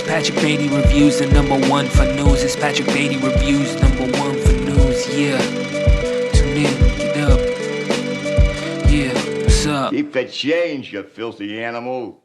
It's Patrick Beatty Reviews, the #1 for news. It's Patrick Beatty Reviews, #1 for news. Yeah. Tune in, get up. Yeah, what's up? Keep the change, you filthy animal.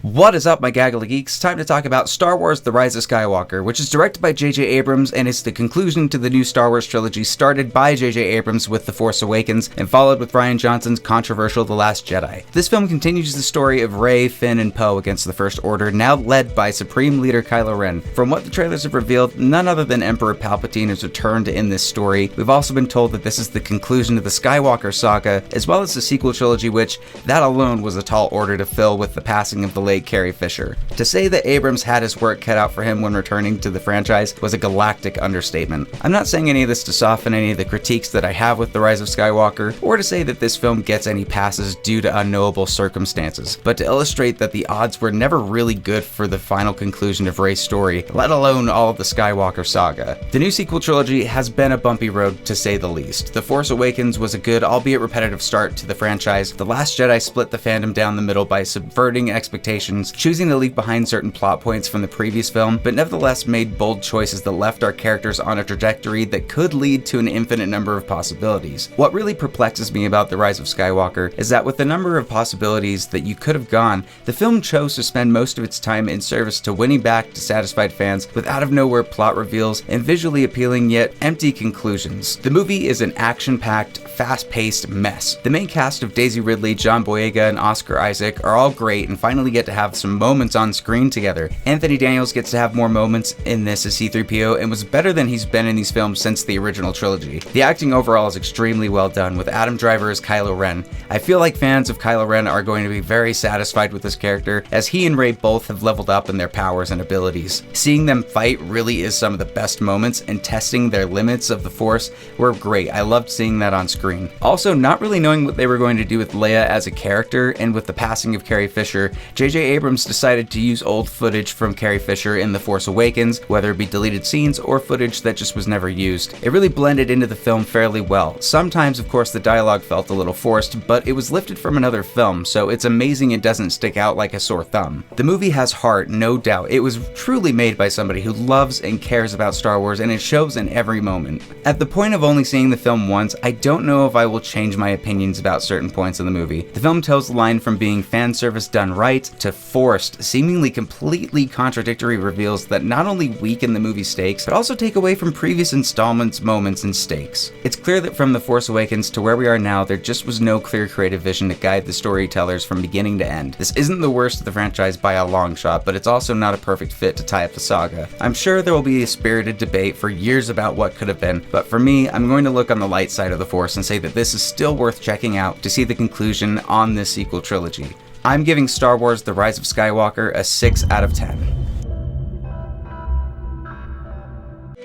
What is up, my Gaggle of Geeks? Time to talk about Star Wars The Rise of Skywalker, which is directed by J.J. Abrams and is the conclusion to the new Star Wars trilogy started by J.J. Abrams with The Force Awakens and followed with Rian Johnson's controversial The Last Jedi. This film continues the story of Rey, Finn, and Poe against the First Order, now led by Supreme Leader Kylo Ren. From what the trailers have revealed, none other than Emperor Palpatine has returned in this story. We've also been told that this is the conclusion of the Skywalker saga, as well as the sequel trilogy, which, that alone was a tall order to fill with the passing of the late Carrie Fisher. To say that Abrams had his work cut out for him when returning to the franchise was a galactic understatement. I'm not saying any of this to soften any of the critiques that I have with The Rise of Skywalker, or to say that this film gets any passes due to unknowable circumstances, but to illustrate that the odds were never really good for the final conclusion of Rey's story, let alone all of the Skywalker saga. The new sequel trilogy has been a bumpy road, to say the least. The Force Awakens was a good, albeit repetitive, start to the franchise. The Last Jedi split the fandom down the middle by subverting expectations, choosing to leave behind certain plot points from the previous film, but nevertheless made bold choices that left our characters on a trajectory that could lead to an infinite number of possibilities. What really perplexes me about The Rise of Skywalker is that with the number of possibilities that you could have gone, the film chose to spend most of its time in service to winning back dissatisfied fans with out-of-nowhere plot reveals and visually appealing yet empty conclusions. The movie is an action-packed, fast-paced mess. The main cast of Daisy Ridley, John Boyega, and Oscar Isaac are all great and finally get to have some moments on screen together. Anthony Daniels gets to have more moments in this as C-3PO and was better than he's been in these films since the original trilogy. The acting overall is extremely well done, with Adam Driver as Kylo Ren. I feel like fans of Kylo Ren are going to be very satisfied with this character, as he and Rey both have leveled up in their powers and abilities. Seeing them fight really is some of the best moments, and testing their limits of the Force were great. I loved seeing that on screen. Also, not really knowing what they were going to do with Leia as a character, and with the passing of Carrie Fisher, J.J. Abrams decided to use old footage from Carrie Fisher in The Force Awakens, whether it be deleted scenes or footage that just was never used. It really blended into the film fairly well. Sometimes, of course, the dialogue felt a little forced, but it was lifted from another film, so it's amazing it doesn't stick out like a sore thumb. The movie has heart, no doubt. It was truly made by somebody who loves and cares about Star Wars, and it shows in every moment. At the point of only seeing the film once, I don't know if I will change my opinions about certain points in the movie. The film toes the line from being fan service done right to forced, seemingly completely contradictory reveals that not only weaken the movie's stakes, but also take away from previous installments' moments and stakes. It's clear that from The Force Awakens to where we are now, there just was no clear creative vision to guide the storytellers from beginning to end. This isn't the worst of the franchise by a long shot, but it's also not a perfect fit to tie up the saga. I'm sure there will be a spirited debate for years about what could have been, but for me, I'm going to look on the light side of the Force and say that this is still worth checking out to see the conclusion on this sequel trilogy. I'm giving Star Wars The Rise of Skywalker a 6 out of 10.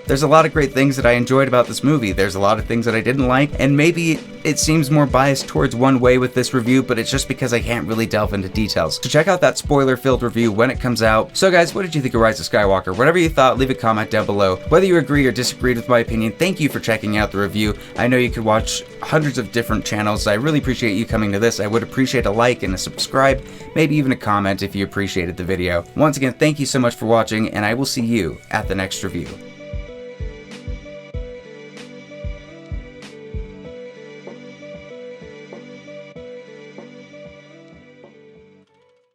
There's a lot of great things that I enjoyed about this movie. There's a lot of things that I didn't like, and maybe it seems more biased towards one way with this review, but it's just because I can't really delve into details. So check out that spoiler-filled review when it comes out. So guys, what did you think of Rise of Skywalker? Whatever you thought, leave a comment down below. Whether you agree or disagreed with my opinion, thank you for checking out the review. I know you could watch hundreds of different channels. I really appreciate you coming to this. I would appreciate a like and a subscribe, maybe even a comment if you appreciated the video. Once again, thank you so much for watching, and I will see you at the next review.